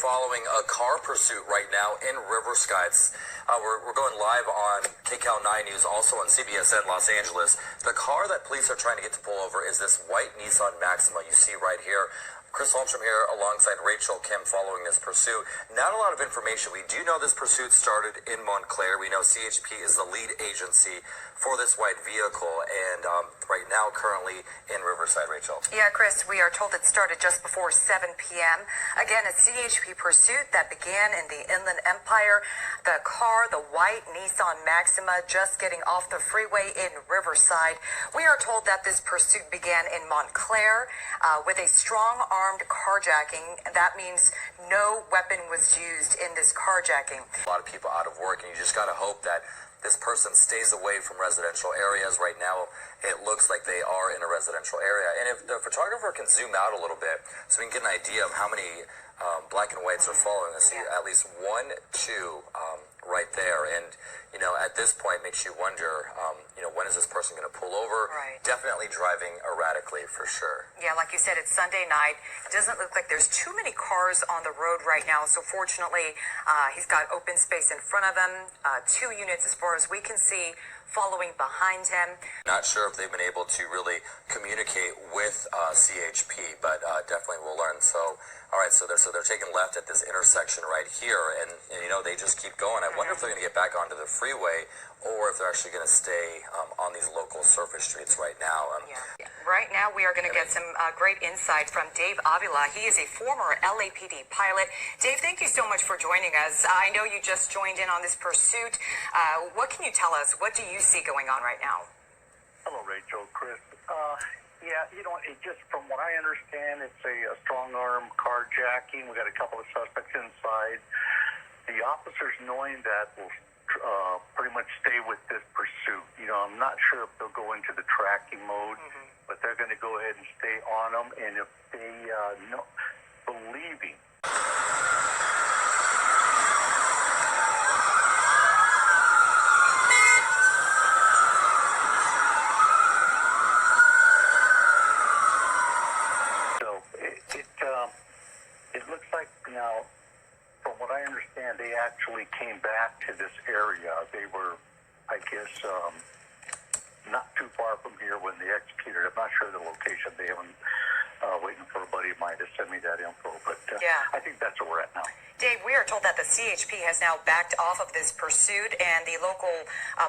following a car pursuit right now in Riverside. We're going live on KCAL 9 News, also on CBSN Los Angeles. The car that police are trying to get to pull over is this white Nissan Maxima you see right here. Chris Holmstrom here alongside Rachel Kim following this pursuit. Not a lot of information. We do know this pursuit started in Montclair. We know CHP is the lead agency for this white vehicle, and right now currently in Riverside. Rachel. Yeah, Chris, we are told it started just before 7 p.m. Again, a CHP pursuit that began in the Inland Empire. The car, the white Nissan Maxima, just getting off the freeway in Riverside. We are told that this pursuit began in Montclair with a strong armed carjacking. That means no weapon was used in this carjacking. A lot of people out of work, and you just got to hope that this person stays away from residential areas. Right now, it looks like they are in a residential area. And if the photographer can zoom out a little bit so we can get an idea of how many black and whites are following us, see at least 1, 2 right there. And, you know, at this point makes you wonder, when is this person going to pull over? Right. Definitely driving erratically for sure. Yeah, like you said, it's Sunday night. It doesn't look like there's too many cars on the road right now. So fortunately, he's got open space in front of him. 2 units, as far as we can see, following behind him. Not sure if they've been able to really communicate with CHP, but definitely we'll learn. So, all right, so they're taking left at this intersection right here, and they just keep going. I wonder if they're going to get back onto the freeway, or if they're actually going to stay on these local surface streets right now. Right now, we are going to get some great insight from Dave Avila. He is a former LAPD pilot. Dave, thank you so much for joining us. I know you just joined in on this pursuit. What can you tell us? What do you see going on right now? Hello, Rachel, Chris. It just from what I understand, it's a strong arm carjacking. We got a couple of suspects inside. The officers, knowing that, will pretty much stay with this pursuit. I'm not sure if they'll go into the tracking mode, but they're going to go ahead and stay on them. And if they believing. It looks like now, from what I understand, they actually came back to this area. They were, I guess, not too far from here when they executed. I'm not sure the location. They haven't waiting for a buddy of mine to send me that info. But I think that's where we're at now. Dave, we are told that the CHP has now backed off of this pursuit, and the local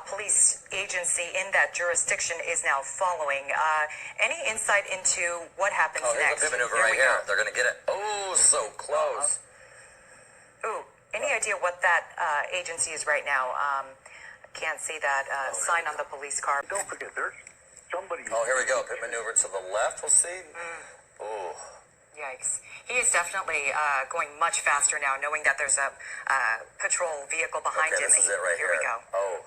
police agency in that jurisdiction is now following. Any insight into what happens next? Here's a maneuver right here. They're going to get it. Oh, so close. Any idea what that agency is right now? Can't see that sign on the police car. Don't forget, there's somebody. Oh, here we go. Pit maneuver to the left. We'll see. Oh. Yikes. He is definitely going much faster now, knowing that there's a patrol vehicle behind him. This is it right here. Here we go. Oh,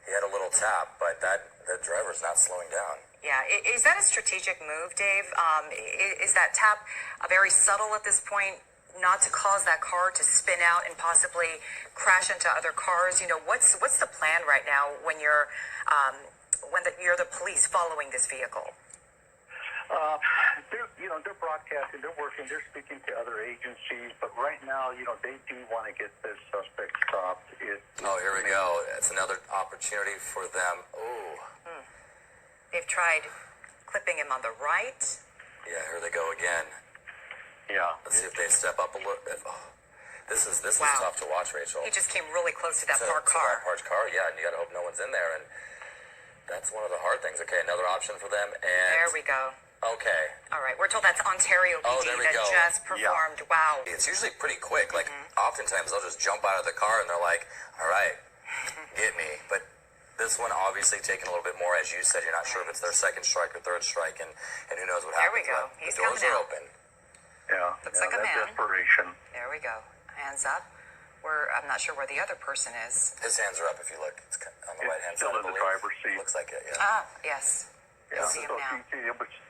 he had a little tap, but the driver's not slowing down. Yeah. Is that a strategic move, Dave? Is that tap very subtle at this point, not to cause that car to spin out and possibly crash into other cars? What's the plan right now when you're you're the police following this vehicle? They're broadcasting, they're working, they're speaking to other agencies, but right now, they do want to get this suspect stopped. Here we go. It's another opportunity for them. They've tried clipping him on the right. Yeah, here they go again. Yeah. Let's see if they step up a little. This is tough to watch, Rachel. He just came really close to that parked car. Parked car, yeah, and you got to hope no one's in there, and that's one of the hard things. Okay, another option for them, and there we go. Okay. All right, we're told that's Ontario PD that just performed. Yeah. Wow. It's usually pretty quick. Like, oftentimes they'll just jump out of the car and they're like, all right, get me. But this one obviously taking a little bit more. As you said, you're not sure if it's their second strike or third strike, and who knows what happens. There we go. He's the doors are open. Yeah. Looks like a man. Desperation. There we go. Hands up. I'm not sure where the other person is. His hands are up if you look. It's on the right-hand side, still in the driver's seat. Looks like it, yeah. Yes. Yeah, I see him now.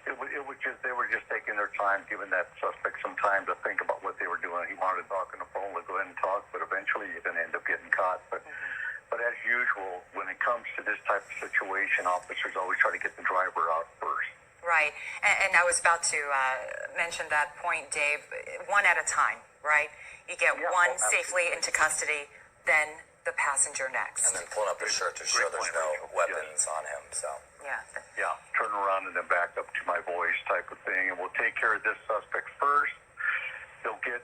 They were just taking their time, giving that suspect some time to think about what they were doing. He wanted to talk on the phone, go ahead and talk, but eventually you're going to end up getting caught. But as usual, when it comes to this type of situation, officers always try to get the driver out first. Right. And I was about to mention that point, Dave, one at a time, right? You get Yeah, one oh, safely into custody, then the passenger next. And then pulling up his shirt to show there's no weapons on him. So Yeah. Yeah, turn around and then back up to my voice type of thing, and we'll take care of this suspect first. They'll get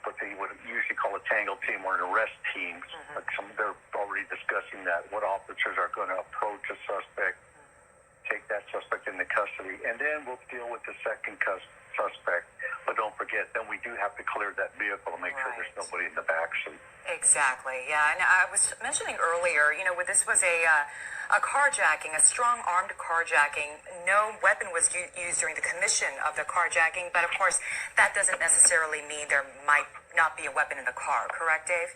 what they would usually call a tangle team or an arrest team. Like they're already discussing that. What officers are going to approach a suspect, take that suspect into custody, and then we'll deal with the second suspect. But don't forget, then we do have to clear that vehicle to make sure there's nobody in the backseat. Exactly. Yeah, and I was mentioning earlier, this was a carjacking, a strong armed carjacking. No weapon was used during the commission of the carjacking, but of course, that doesn't necessarily mean there might not be a weapon in the car. Correct, Dave?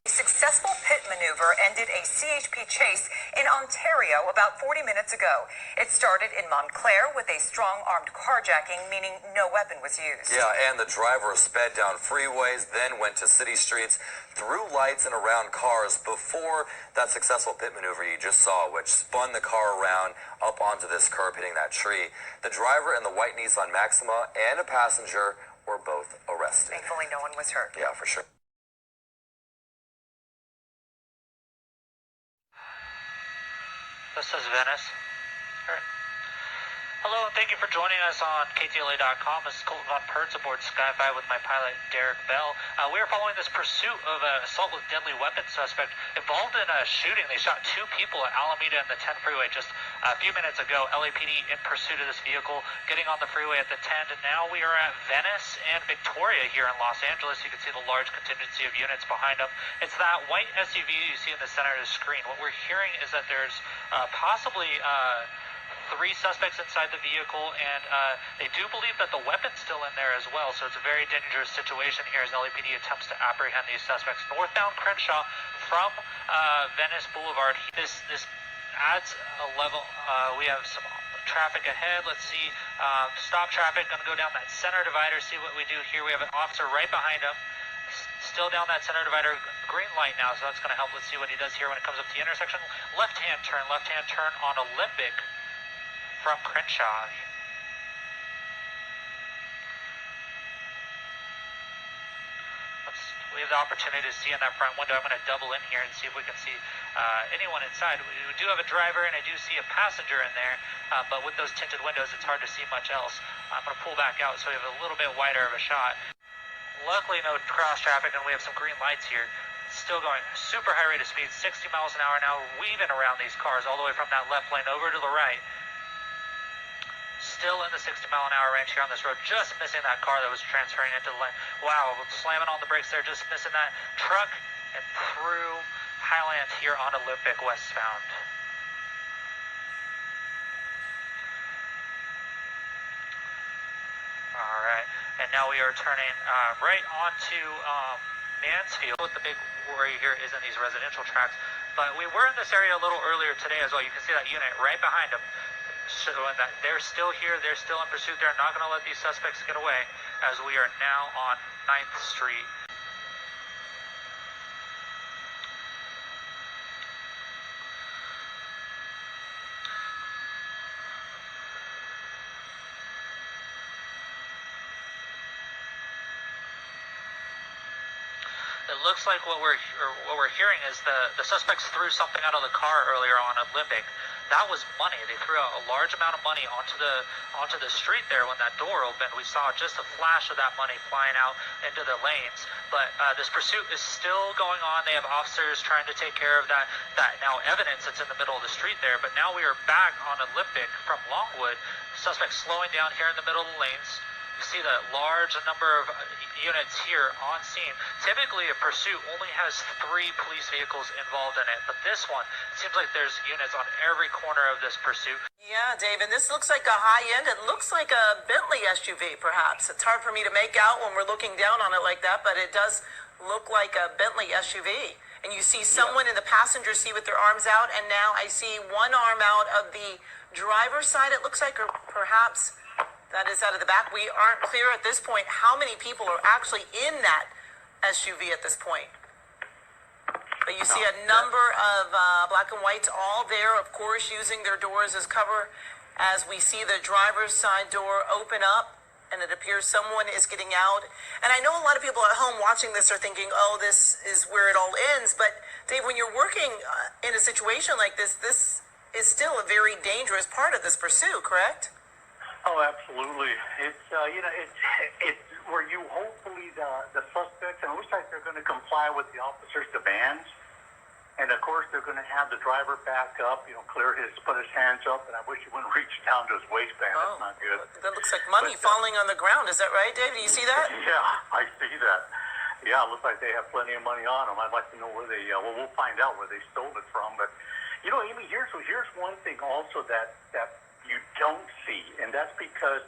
Successful pit maneuver ended a CHP chase in Ontario about 40 minutes ago. It started in Montclair with a strong armed carjacking, meaning no weapon was used. yeah, and the driver sped down freeways, then went to city streets, through lights and around cars before that successful pit maneuver you just saw, which spun the car around up onto this curb, hitting that tree. The driver and the white Nissan Maxima and a passenger were both arrested. Thankfully, no one was hurt. Yeah, for sure. This is Venice. All right. Hello, and thank you for joining us on KTLA.com. This is Colton Von Pertz aboard Sky5 with my pilot, Derek Bell. We are following this pursuit of an assault with deadly weapon suspect involved in a shooting. They shot two people at Alameda and the 10 freeway just a few minutes ago. LAPD in pursuit of this vehicle, getting on the freeway at the 10. And now we are at Venice and Victoria here in Los Angeles. You can see the large contingency of units behind them. It's that white SUV you see in the center of the screen. What we're hearing is that there's possibly three suspects inside the vehicle, and they do believe that the weapon's still in there as well, so it's a very dangerous situation here as LAPD attempts to apprehend these suspects. Northbound Crenshaw from Venice Boulevard. This adds a level. We have some traffic ahead. Let's see. Stop traffic. Going to go down that center divider, see what we do here. We have an officer right behind him. Still down that center divider, green light now, so that's going to help. Let's see what he does here when it comes up to the intersection. Left-hand turn on Olympic from Crenshaw. We have the opportunity to see in that front window. I'm going to double in here and see if we can see anyone inside. We do have a driver, and I do see a passenger in there, but with those tinted windows, it's hard to see much else. I'm going to pull back out so we have a little bit wider of a shot. Luckily, no cross traffic, and we have some green lights here. Still going super high rate of speed, 60 miles an hour now, weaving around these cars all the way from that left lane over to the right. Still in the 60 mile an hour range here on this road, just missing that car that was transferring into the lane. Wow, slamming on the brakes there, just missing that truck and through Highland here on Olympic westbound. All right, and now we are turning right onto Mansfield. What the big worry here is in these residential tracks, but we were in this area a little earlier today as well. You can see that unit right behind them, showing that they're still here, they're still in pursuit. They're not going to let these suspects get away as we are now on 9th Street. It looks like what we're hearing is the suspects threw something out of the car earlier on Olympic. That was money. They threw out a large amount of money onto the street there when that door opened. We saw just a flash of that money flying out into the lanes. But this pursuit is still going on. They have officers trying to take care of that now evidence that's in the middle of the street there. But now we are back on Olympic from Longwood. Suspects slowing down here in the middle of the lanes. You see the large number of units here on scene. Typically, a pursuit only has 3 police vehicles involved in it, but this one, it seems like there's units on every corner of this pursuit. Yeah, Dave, and this looks like a high-end. It looks like a Bentley SUV, perhaps. It's hard for me to make out when we're looking down on it like that, but it does look like a Bentley SUV. And you see someone in the passenger seat with their arms out, and now I see one arm out of the driver's side, it looks like, or perhaps that is out of the back. We aren't clear at this point how many people are actually in that SUV at this point. But you see a number of black and whites all there, of course, using their doors as cover as we see the driver's side door open up, and it appears someone is getting out. And I know a lot of people at home watching this are thinking, oh, this is where it all ends. But, Dave, when you're working in a situation like this is still a very dangerous part of this pursuit, correct? Oh, absolutely. It's it's where you hopefully the suspects, and it looks like they're going to comply with the officers' demands, and of course they're going to have the driver back up, put his hands up, and I wish he wouldn't reach down to his waistband. That's not good. That looks like money falling on the ground. Is that right, Dave? Do you see that? Yeah, I see that. Yeah, it looks like they have plenty of money on them. I'd like to know where they. We'll find out where they stole it from. But Amy, here's one thing also that you don't see, and that's because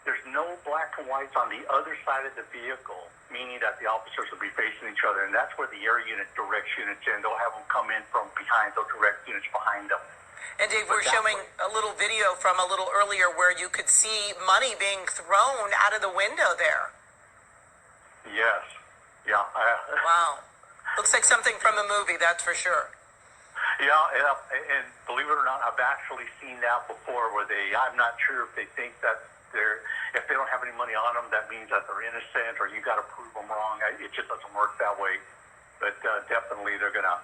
there's no black and whites on the other side of the vehicle, meaning that the officers will be facing each other, and that's where the air unit directs units in. They'll have them come in from behind. They'll direct units behind them. And Dave, we're showing a little video from a little earlier where you could see money being thrown out of the window there. Yes. Yeah. Wow. Looks like something from a movie, that's for sure. Yeah, and believe it or not, I've actually seen that before where I'm not sure if they think that if they don't have any money on them, that means that they're innocent or you got to prove them wrong. It just doesn't work that way. But definitely they're going to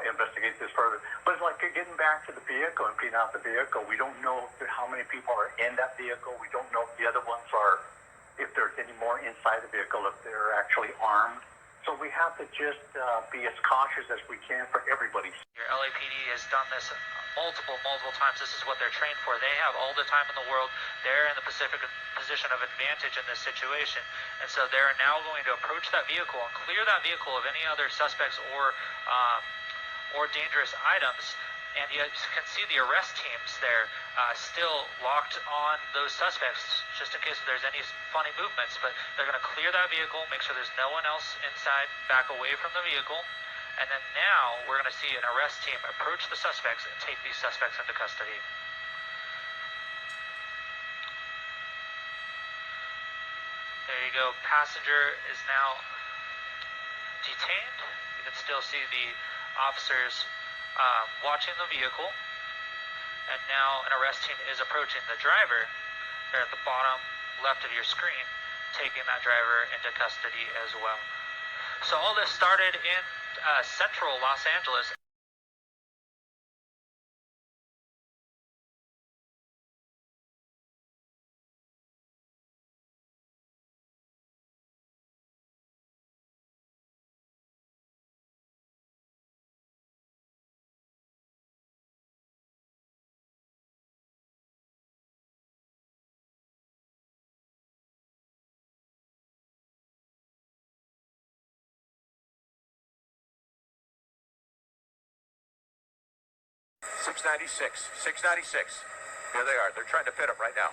investigate this further. But it's like getting back to the vehicle and cleaning out the vehicle. We don't know how many people are in that vehicle. We don't know if the other ones if there's any more inside the vehicle, if they're actually armed. So we have to just be as cautious as we can for everybody. Your LAPD has done this multiple times. This is what they're trained for. They have all the time in the world. They're in the position of advantage in this situation. And so they're now going to approach that vehicle and clear that vehicle of any other suspects or dangerous items. And you can see the arrest teams there still locked on those suspects, just in case there's any funny movements. But they're going to clear that vehicle, make sure there's no one else inside, back away from the vehicle. And then now we're going to see an arrest team approach the suspects and take these suspects into custody. There you go. Passenger is now detained. You can still see the officers watching the vehicle, and now an arrest team is approaching the driver. They're at the bottom left of your screen, taking that driver into custody as well. So all this started in central Los Angeles. $696. Here they are. They're trying to fit them right now.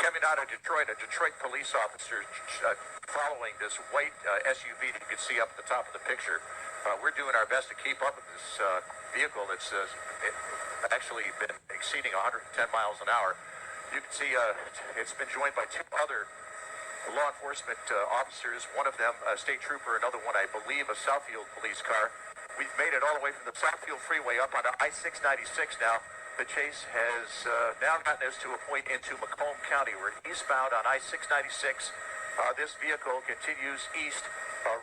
Coming out of Detroit, a Detroit police officer following this white SUV that you can see up at the top of the picture. We're doing our best to keep up with this vehicle that's actually been exceeding 110 miles an hour. You can see it's been joined by two other law enforcement officers, one of them a state trooper, another one, I believe, a Southfield police car. We've made it all the way from the Southfield Freeway up onto I-696 now. The chase has now gotten us to a point into Macomb County. We're eastbound on I-696. This vehicle continues east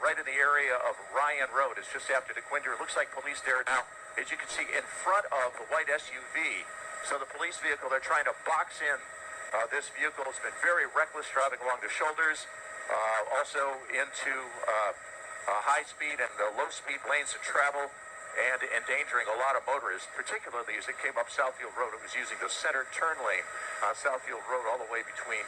right in the area of Ryan Road. It's just after DeQuinder. It looks like police there now, as you can see, in front of the white SUV. So the police vehicle, they're trying to box in. This vehicle has been very reckless, driving along the shoulders, also into high speed and low speed lanes of travel, and endangering a lot of motorists, particularly as it came up Southfield Road. It was using the center turn lane on Southfield Road all the way between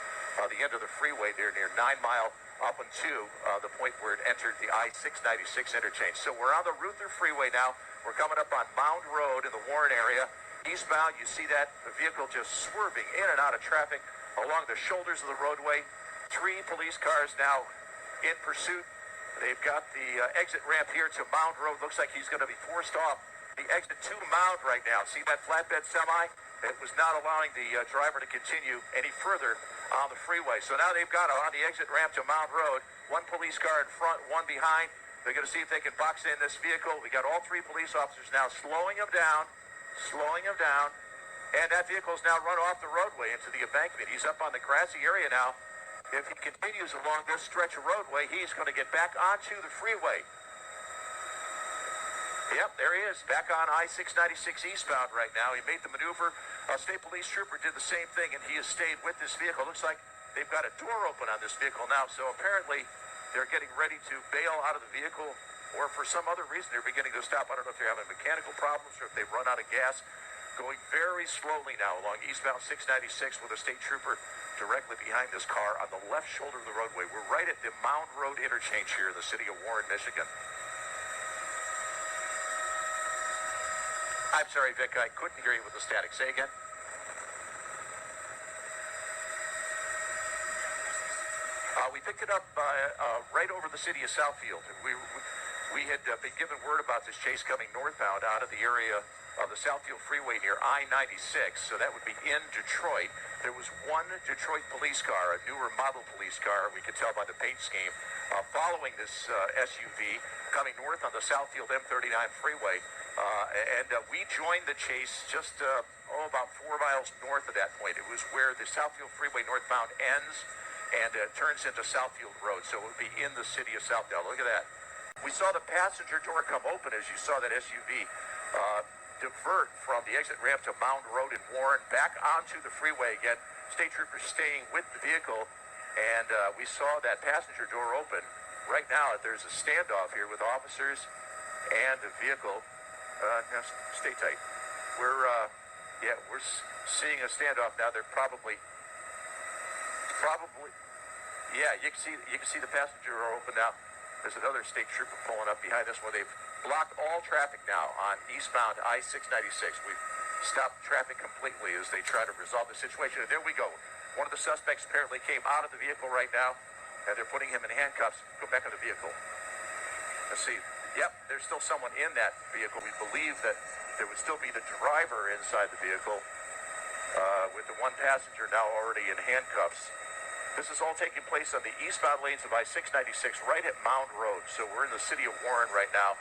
the end of the freeway there near 9 Mile up until the point where it entered the I-696 interchange. So we're on the Ruther Freeway now. We're coming up on Mound Road in the Warren area. Eastbound, you see that the vehicle just swerving in and out of traffic along the shoulders of the roadway. 3 police cars now in pursuit. They've got the exit ramp here to Mound Road. Looks like he's going to be forced off the exit to Mound right now. See that flatbed semi? It was not allowing the driver to continue any further on the freeway. So now they've got on the exit ramp to Mound Road. 1 police car in front, 1 behind. They're going to see if they can box in this vehicle. We got all 3 police officers now slowing him down. And that vehicle's now run off the roadway into the embankment. He's up on the grassy area now. If he continues along this stretch of roadway, he's going to get back onto the freeway. Yep, there he is, back on I-696 eastbound right now. He made the maneuver. A state police trooper did the same thing, and he has stayed with this vehicle. Looks like they've got a door open on this vehicle now, so apparently they're getting ready to bail out of the vehicle, or for some other reason they're beginning to stop. I don't know if they're having mechanical problems or if they've run out of gas. Going very slowly now along eastbound 696 with a state trooper directly behind this car on the left shoulder of the roadway. We're right at the Mound Road interchange here in the city of Warren, Michigan. I'm sorry, Vic, I couldn't hear you with the static. Say again. We picked it up right over the city of Southfield. We had been given word about this chase coming northbound out of the area of the Southfield Freeway near I-96, so that would be in Detroit. There was 1 Detroit police car, a newer model police car, we could tell by the paint scheme, following this SUV coming north on the Southfield M39 freeway. And we joined the chase just about 4 miles north of that point. It was where the Southfield Freeway northbound ends and turns into Southfield Road, so it would be in the city of Southdale. Look at that. We saw the passenger door come open as you saw that SUV divert from the exit ramp to Mound Road in Warren back onto the freeway again. State troopers staying with the vehicle, and we saw that passenger door open. Right now, there's a standoff here with officers and the vehicle. Now stay tight. We're seeing a standoff now. They're probably, yeah. You can see the passenger door open now. There's another state trooper pulling up behind this one. They've blocked all traffic now on eastbound I-696. We've stopped traffic completely as they try to resolve the situation. And there we go. One of the suspects apparently came out of the vehicle right now, and they're putting him in handcuffs. Go back in the vehicle. Let's see. Yep, there's still someone in that vehicle. We believe that there would still be the driver inside the vehicle, with the 1 passenger now already in handcuffs. This is all taking place on the eastbound lanes of I-696 right at Mound Road. So we're in the city of Warren right now.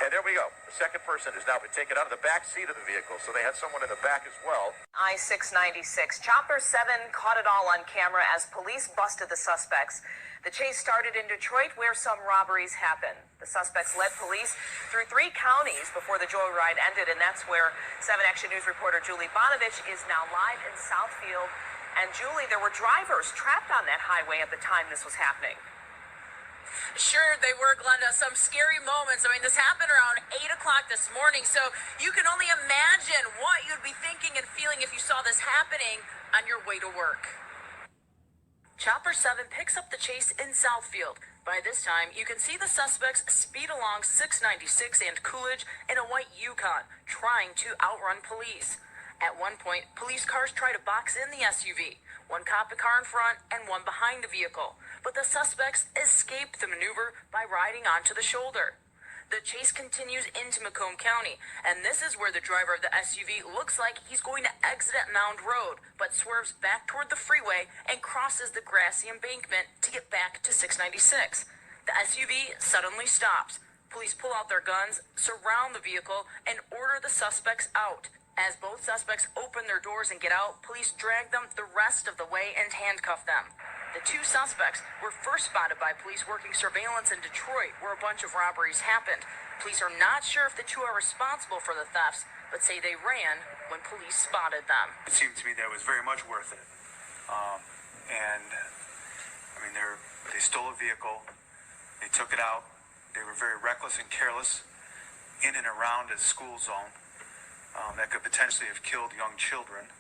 And there we go. The second person has now been taken out of the back seat of the vehicle. So they had someone in the back as well. I-696. Chopper 7 caught it all on camera as police busted the suspects. The chase started in Detroit, where some robberies happened. The suspects led police through 3 counties before the joyride ended, and that's where 7 Action News reporter Julie Bonovich is now live in Southfield. And Julie, there were drivers trapped on that highway at the time this was happening. Sure, they were, Glenda. Some scary moments. I mean, this happened around 8 o'clock this morning, so you can only imagine what you'd be thinking and feeling if you saw this happening on your way to work. Chopper 7 picks up the chase in Southfield. By this time, you can see the suspects speed along 696 and Coolidge in a white Yukon, trying to outrun police. At one point, police cars try to box in the SUV. 1 cop car in front and 1 behind the vehicle. But the suspects escape the maneuver by riding onto the shoulder. The chase continues into Macomb County, and this is where the driver of the SUV looks like he's going to exit at Mound Road, but swerves back toward the freeway and crosses the grassy embankment to get back to 696. The SUV suddenly stops. Police pull out their guns, surround the vehicle, and order the suspects out. As both suspects open their doors and get out, police drag them the rest of the way and handcuff them. The two suspects were first spotted by police working surveillance in Detroit, where a bunch of robberies happened. Police are not sure if the two are responsible for the thefts, but say they ran when police spotted them. It seemed to me that it was very much worth it. They stole a vehicle, they took it out, they were very reckless and careless in and around a school zone. That could potentially have killed young children.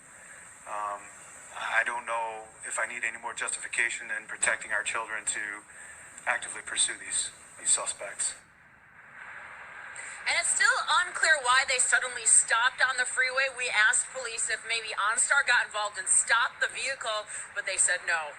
I don't know if I need any more justification in protecting our children to actively pursue these suspects. And it's still unclear why they suddenly stopped on the freeway. We asked police if maybe OnStar got involved and stopped the vehicle, but they said no.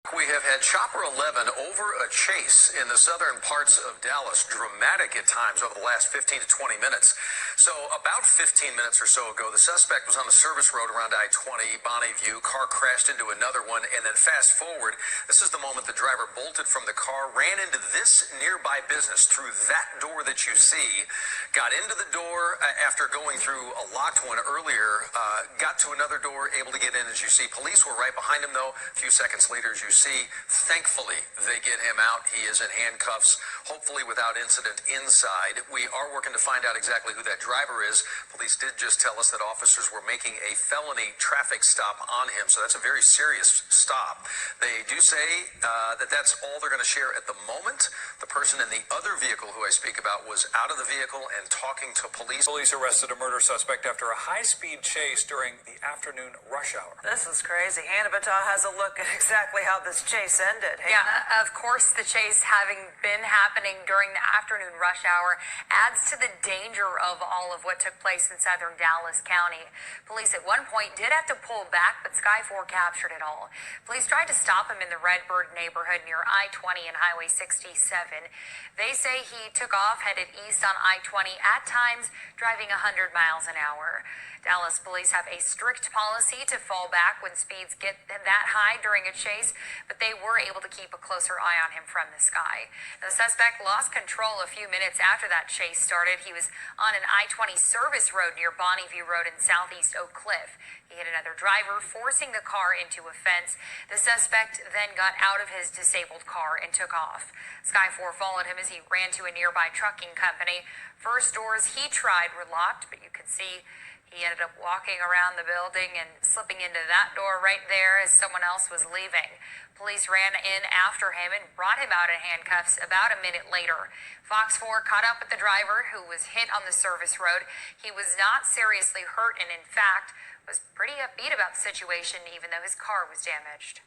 We have had Chopper 11 over a chase in the southern parts of Dallas. Dramatic at times over the last 15 to 20 minutes. So about 15 minutes or so ago, the suspect was on the service road around I-20, Bonneview. Car crashed into another one, and then fast forward, this is the moment the driver bolted from the car, ran into this nearby business through that door that you see, got into the door after going through a locked one earlier, got to another door, able to get in, as you see. Police were right behind him, though. A few seconds later, as you see, thankfully, they get him out. He is in handcuffs, hopefully without incident inside. We are working to find out exactly who that driver is. Police did just tell us that officers were making a felony traffic stop on him, so that's a very serious stop. They do say that that's all they're going to share at the moment. The person in the other vehicle who I speak about was out of the vehicle and talking to police. Police arrested a murder suspect after a high-speed chase during the afternoon rush hour. This is crazy. Hannah Battah has a look at exactly how this chase ended. Yeah, of course, the chase having been happening during the afternoon rush hour adds to the danger of all of what took place in southern Dallas County. Police at one point did have to pull back, but Sky 4 captured it all. Police tried to stop him in the Redbird neighborhood near I-20 and Highway 67. They say he took off, headed east on I-20, at times driving 100 miles an hour. Dallas police have a strict policy to fall back when speeds get that high during a chase, but they were able to keep a closer eye on him from the sky. The suspect lost control a few minutes after that chase started. He was on an I-20 service road near Bonneview Road in southeast Oak Cliff. He hit another driver, forcing the car into a fence. The suspect then got out of his disabled car and took off. Sky 4 followed him as he ran to a nearby trucking company. First doors he tried were locked, but you could see he ended up walking around the building and slipping into that door right there as someone else was leaving. Police ran in after him and brought him out in handcuffs about a minute later. Fox 4 caught up with the driver who was hit on the service road. He was not seriously hurt and, in fact, was pretty upbeat about the situation even though his car was damaged.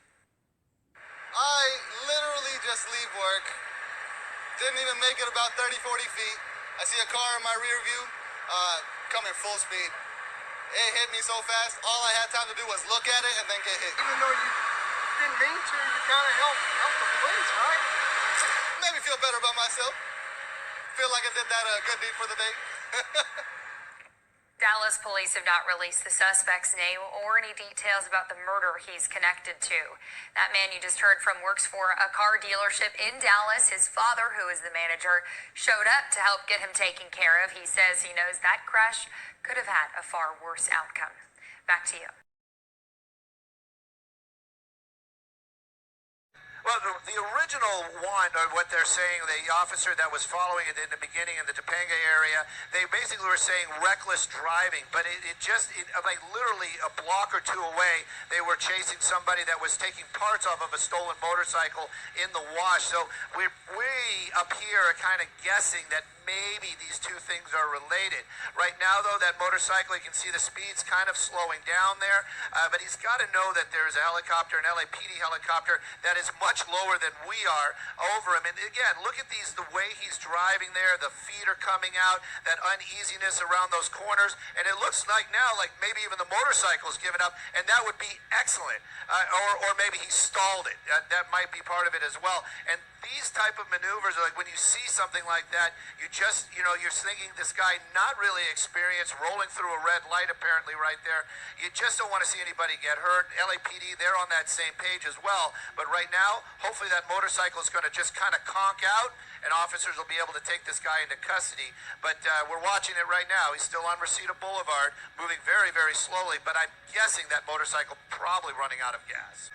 I literally just leave work. Didn't even make it about 30, 40 feet. I see a car in my rear view coming full speed. It hit me so fast, all I had time to do was look at it and then get hit. Even though you didn't mean to, you kind of help the police, right? Made me feel better about myself. Feel like I did that good deed for the day. Dallas police have not released the suspect's name or any details about the murder he's connected to. That man you just heard from works for a car dealership in Dallas. His father, who is the manager, showed up to help get him taken care of. He says he knows that crash could have had a far worse outcome. Back to you. Well, the original one, or what they're saying, the officer that was following it in the beginning in the Topanga area, they basically were saying reckless driving, but like literally a block or two away, they were chasing somebody that was taking parts off of a stolen motorcycle in the wash. So we up here are kind of guessing that maybe these two things are related. Right now, though, that motorcycle, you can see the speed's kind of slowing down there, but he's got to know that there's a helicopter, an LAPD helicopter, that is much lower than we are over him. And again, look at the way he's driving there. The feet are coming out, that uneasiness around those corners, and it looks like now, like maybe even the motorcycle's given up, and that would be excellent. Or maybe he stalled it. That might be part of it as well. And these type of maneuvers are like when you see something like that, you're thinking this guy not really experienced, rolling through a red light apparently right there. You just don't want to see anybody get hurt. LAPD, they're on that same page as well. But right now, hopefully that motorcycle is going to just kind of conk out and officers will be able to take this guy into custody. But we're watching it right now. He's still on Reseda Boulevard, moving very, very slowly. But I'm guessing that motorcycle probably running out of gas.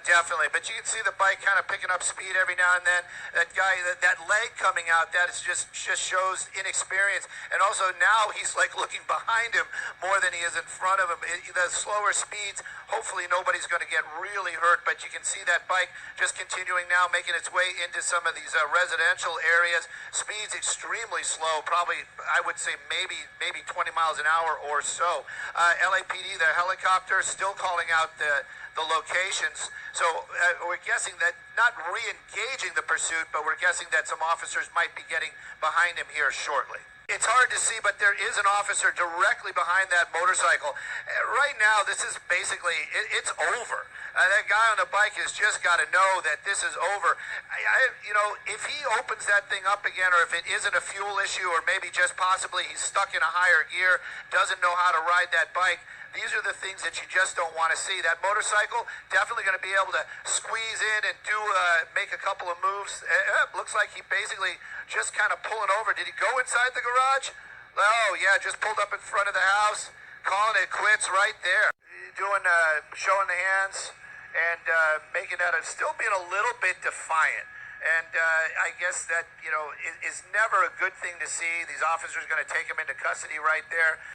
Definitely, but you can see the bike kind of picking up speed every now and then. That guy, that leg coming out, that is just shows inexperience. And also now he's like looking behind him more than he is in front of him. The slower speeds, hopefully nobody's going to get really hurt, but you can see that bike just continuing now, making its way into some of these residential areas. Speeds extremely slow, probably I would say maybe 20 miles an hour or so. LAPD, the helicopter, still calling out the locations. So we're guessing that, not re-engaging the pursuit, but we're guessing that some officers might be getting behind him here shortly. It's hard to see, but there is an officer directly behind that motorcycle. Right now, this is basically, it's over. That guy on the bike has just got to know that this is over. If he opens that thing up again, or if it isn't a fuel issue, or maybe just possibly he's stuck in a higher gear, doesn't know how to ride that bike, these are the things that you just don't want to see. That motorcycle definitely going to be able to squeeze in and make a couple of moves. Looks like he basically just kind of pulling over. Did he go inside the garage? Oh yeah, just pulled up in front of the house, calling it quits right there. Showing the hands and making that, still being a little bit defiant. And I guess that is never a good thing to see. These officers going to take him into custody right there.